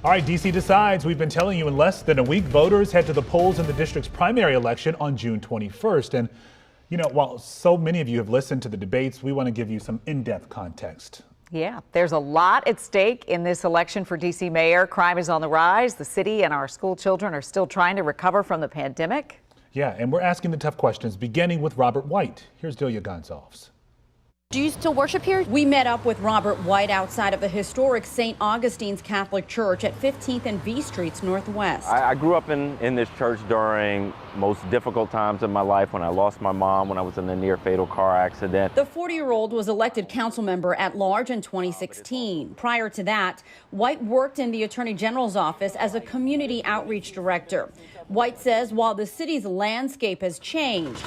All right, D.C. decides. We've been telling you in less than a week, voters head to the polls in the district's primary election on June 21st. And, you know, while so many of you have listened to the debates, we want to give you some in-depth context. Yeah, there's a lot at stake in this election for D.C. mayor. Crime is on the rise. The city and our school children are still trying to recover from the pandemic. Yeah, and we're asking the tough questions, beginning with Robert White. Here's Delia Gonzalez. Do you still worship here? We met up with Robert White outside of the historic St. Augustine's Catholic Church at 15th and V Streets Northwest. I grew up in this church during most difficult times in my life, when I lost my mom, when I was in a near fatal car accident. The 40-year-old was elected council member at large in 2016. Prior to that, White worked in the Attorney General's office as a community outreach director. White says while the city's landscape has changed,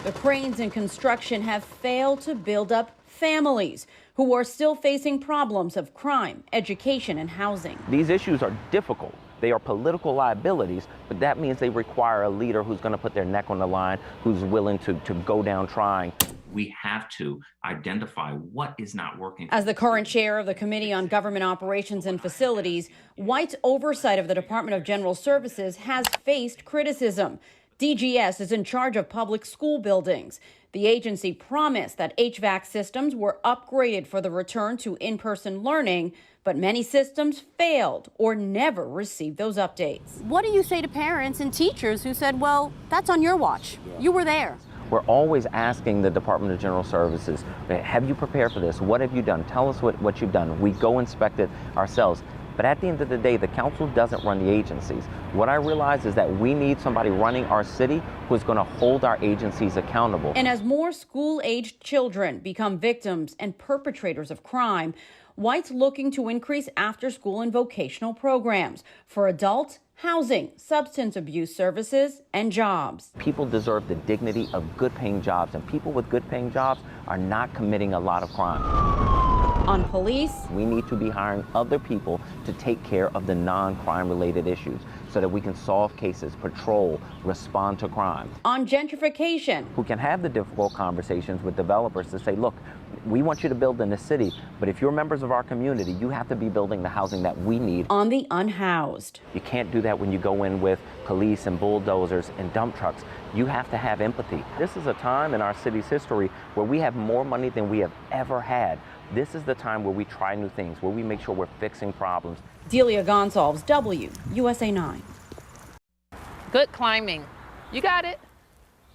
the cranes in construction have failed to build up families who are still facing problems of crime, education, and housing. These issues are difficult. They are political liabilities, but that means they require a leader who's going to put their neck on the line, who's willing to go down trying. We have to identify what is not working. As the current chair of the Committee on Government Operations and Facilities, White's oversight of the Department of General Services has faced criticism. DGS is in charge of public school buildings. The agency promised that HVAC systems were upgraded for the return to in-person learning, but many systems failed or never received those updates. What do you say to parents and teachers who said, well, that's on your watch? You were there. We're always asking the Department of General Services, have you prepared for this? What have you done? Tell us what you've done. We go inspect it ourselves. But at the end of the day, the council doesn't run the agencies. What I realize is that we need somebody running our city who's going to hold our agencies accountable. And as more school-aged children become victims and perpetrators of crime, White's looking to increase after-school and vocational programs for adults, housing, substance abuse services, and jobs. People deserve the dignity of good-paying jobs, and people with good-paying jobs are not committing a lot of crime. On police, we need to be hiring other people to take care of the non-crime related issues so that we can solve cases, patrol, respond to crime. On gentrification, who can have the difficult conversations with developers to say, look, we want you to build in the city, but if you're members of our community, you have to be building the housing that we need. On the unhoused, you can't do that when you go in with police and bulldozers and dump trucks. You have to have empathy. This is a time in our city's history where we have more money than we have ever had. This is the time where we try new things, where we make sure we're fixing problems. Delia Gonzalez, USA 9. Good climbing. You got it.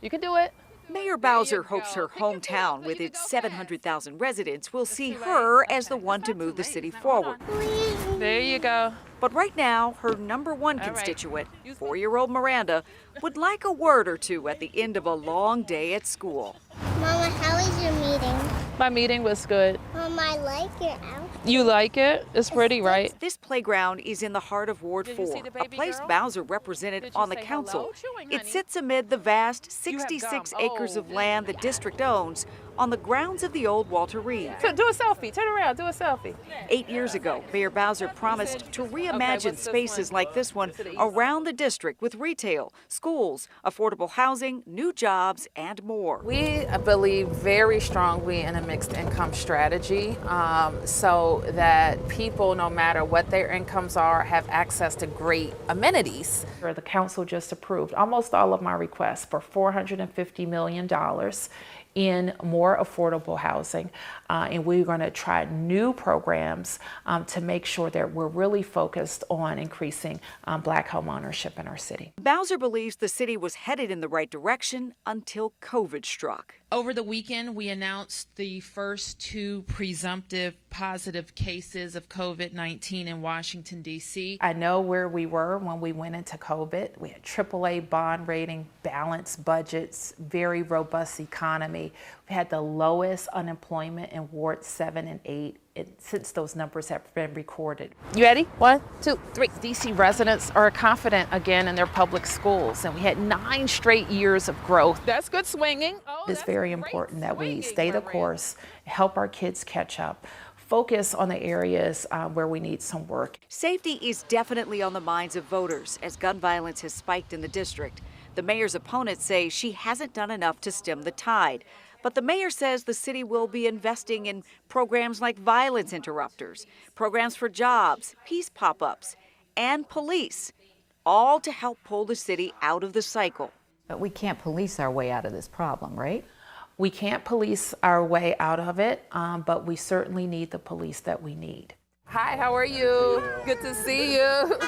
You can do it. Mayor Bowser hopes her hometown, with its 700,000 residents, will see her as the one to move the city forward. There you go. But right now, her #1 constituent, 4-year-old Miranda, would like a word or two at the end of a long day at school. Mama, how was your meeting? My meeting was good. Mom, I like your outfit. You like it? It's pretty, right? This playground is in the heart of Ward 4, a place Bowser represented on the council. It sits amid the vast 66 acres of land the district owns on the grounds of the old Walter Reed. Do a selfie. Turn around. Do a selfie. 8 years ago, Mayor Bowser promised to reimagine spaces like this one around the district with retail, schools, affordable housing, new jobs, and more. We believe very strongly in a mixed income strategy so that people, no matter what their incomes are, have access to great amenities. The council just approved almost all of my requests for $450 million in more affordable housing, and we're going to try new programs to make sure that we're really focused on increasing Black home ownership in our city. Bowser believes the city was headed in the right direction until COVID struck. Over the weekend, we announced the first 2 presumptive positive cases of COVID-19 in Washington, D.C. I know where we were when we went into COVID. We had AAA bond rating, balanced budgets, very robust economy. We had the lowest unemployment in Ward 7 and 8 since those numbers have been recorded. You ready? 1, 2, 3. D.C. residents are confident again in their public schools, and we had 9 straight years of growth. That's good swinging. It's very important that we stay the course, help our kids catch up, focus on the areas where we need some work. Safety is definitely on the minds of voters as gun violence has spiked in the district. The mayor's opponents say she hasn't done enough to stem the tide. But the mayor says the city will be investing in programs like violence interrupters, programs for jobs, peace pop-ups, and police, all to help pull the city out of the cycle. But we can't police our way out of this problem, right? We can't police our way out of it, but we certainly need the police that we need. Hi, how are you? Good to see you.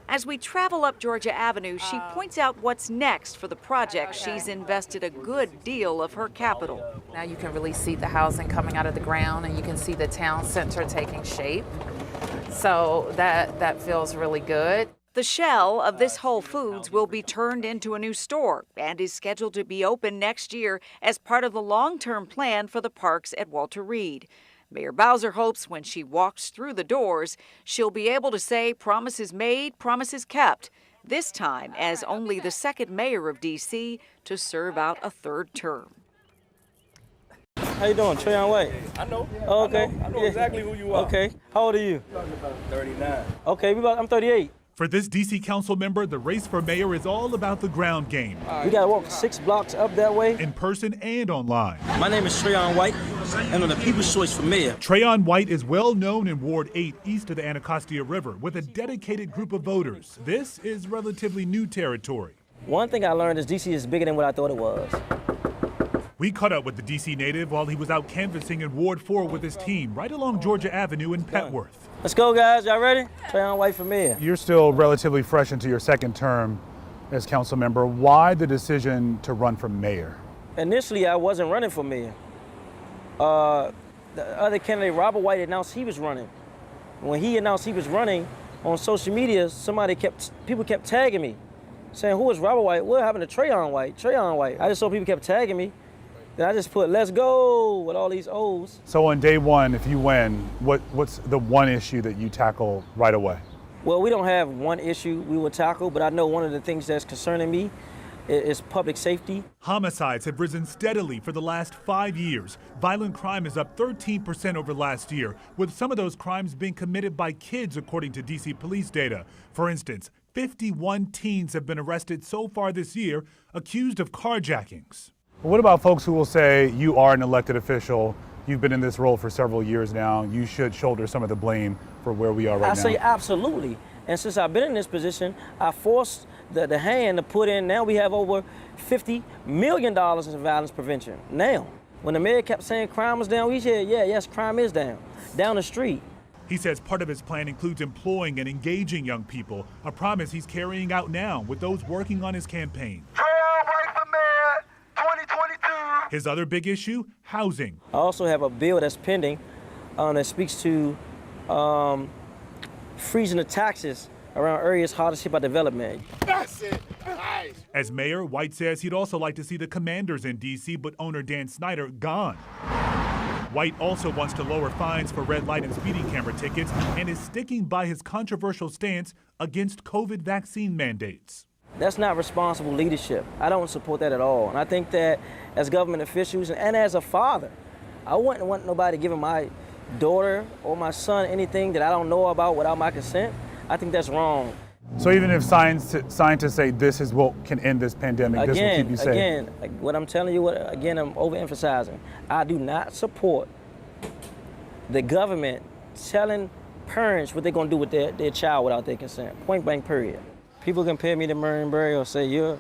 As we travel up Georgia Avenue, she points out what's next for the project she's invested a good deal of her capital. Now you can really see the housing coming out of the ground, and you can see the town center taking shape. So that feels really good. The shell of this Whole Foods will be turned into a new store and is scheduled to be open next year as part of the long-term plan for the parks at Walter Reed. Mayor Bowser hopes when she walks through the doors, she'll be able to say promises made, promises kept, this time as only the second mayor of D.C. to serve out a third term. How you doing? Trayon White. I know. Oh, okay. I know exactly who you are. Okay. How old are you? 39. Okay, I'm 38. For this D.C. council member, the race for mayor is all about the ground game. We gotta walk 6 blocks up that way. In person and online. My name is Trayon White, and I'm the People's Choice for mayor. Trayon White is well known in Ward 8 east of the Anacostia River with a dedicated group of voters. This is relatively new territory. One thing I learned is D.C. is bigger than what I thought it was. We caught up with the D.C. native while he was out canvassing in Ward 4 with his team right along Georgia Avenue in Petworth. Let's go, guys. Y'all ready? Trayon White for mayor. You're still relatively fresh into your second term as council member. Why the decision to run for mayor? Initially, I wasn't running for mayor. The other candidate, Robert White, announced he was running. When he announced he was running on social media, people kept tagging me, saying, "Who is Robert White? What happened to Trayon White? Trayon White." I just saw people kept tagging me. Then I just put "Let's go" with all these O's. So on day one, if you win, what's the one issue that you tackle right away? Well, we don't have one issue we will tackle, but I know one of the things that's concerning me is public safety. Homicides have risen steadily for the last 5 years. Violent crime is up 13% over last year, with some of those crimes being committed by kids, according to D.C. police data. For instance, 51 teens have been arrested so far this year, accused of carjackings. What about folks who will say you are an elected official, you've been in this role for several years now, you should shoulder some of the blame for where we are right now? I say absolutely. And since I've been in this position, I forced the hand to put in, now we have over $50 million in violence prevention. Now, when the mayor kept saying crime was down, we said, yes, crime is down the street. He says part of his plan includes employing and engaging young people, a promise he's carrying out now with those working on his campaign. His other big issue, housing. I also have a bill that's pending that speaks to freezing the taxes around areas hardest hit by development. That's it. Nice. As mayor, White says he'd also like to see the commanders in D.C., but owner Dan Snyder gone. White also wants to lower fines for red light and speeding camera tickets and is sticking by his controversial stance against COVID vaccine mandates. That's not responsible leadership. I don't support that at all. And I think that as government officials and as a father, I wouldn't want nobody giving my daughter or my son anything that I don't know about without my consent. I think that's wrong. So even if scientists say this is what can end this pandemic, this will keep you safe? Again, what I'm telling you, I'm overemphasizing. I do not support the government telling parents what they're going to do with their child without their consent. Point blank, period. People compare me to Muriel Bowser or say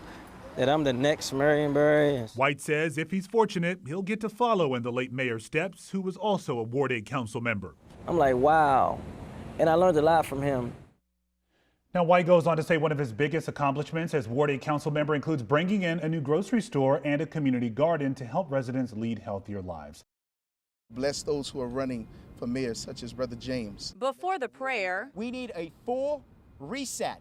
that I'm the next Muriel Bowser. White says if he's fortunate, he'll get to follow in the late mayor's steps, who was also a Ward 8 council member. I'm like, wow. And I learned a lot from him. Now, White goes on to say one of his biggest accomplishments as Ward 8 council member includes bringing in a new grocery store and a community garden to help residents lead healthier lives. Bless those who are running for mayor, such as Brother James. Before the prayer, we need a full reset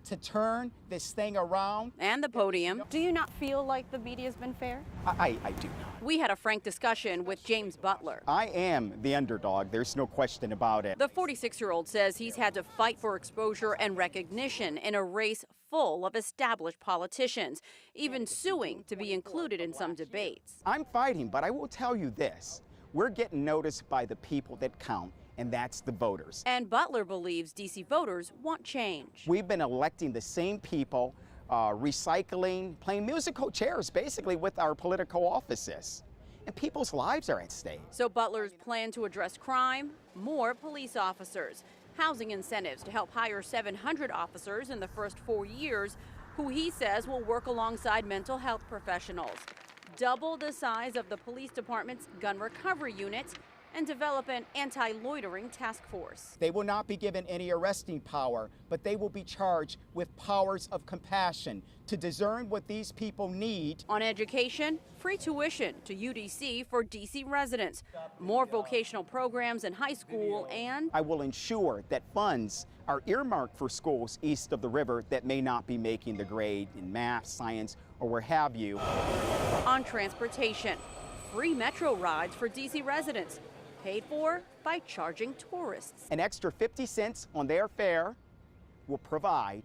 to turn this thing around. And the podium. Do you not feel like the media's been fair? I do not. We had a frank discussion with James Butler. I am the underdog, there's no question about it. The 46-year-old says he's had to fight for exposure and recognition in a race full of established politicians, even suing to be included in some debates. I'm fighting, but I will tell you this. We're getting noticed by the people that count, and that's the voters. And Butler believes D.C. voters want change. We've been electing the same people, recycling, playing musical chairs, basically, with our political offices. and people's lives are at stake. So Butler's plan to address crime, more police officers, housing incentives to help hire 700 officers in the first 4 years, who he says will work alongside mental health professionals, double the size of the police department's gun recovery unit, and develop an anti-loitering task force. They will not be given any arresting power, but they will be charged with powers of compassion to discern what these people need. On education, free tuition to UDC for DC residents, more vocational programs in high school, and I will ensure that funds are earmarked for schools east of the river that may not be making the grade in math, science, or where have you. On transportation, free metro rides for DC residents, paid for by charging tourists. An extra 50 cents on their fare will provide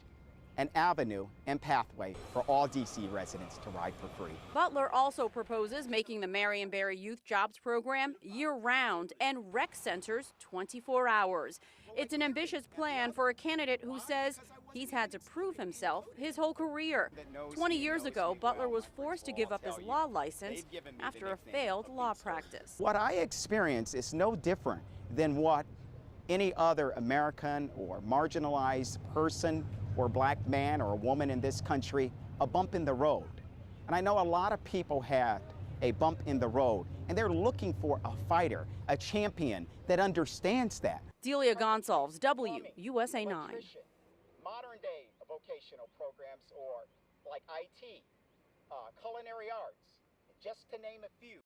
an avenue and pathway for all DC residents to ride for free. Butler also proposes making the Marion Barry Youth Jobs Program year-round and rec centers 24 hours. It's an ambitious plan for a candidate who says he's had to prove himself his whole career. 20 years ago, Butler was forced to give up his law license after a failed law practice. What I experience is no different than what any other American or marginalized person or black man or a woman in this country, a bump in the road. And I know a lot of people had a bump in the road, and they're looking for a fighter, a champion that understands that. Delia Gonsalves, WUSA 9. Modern day vocational programs or like IT, culinary arts, just to name a few.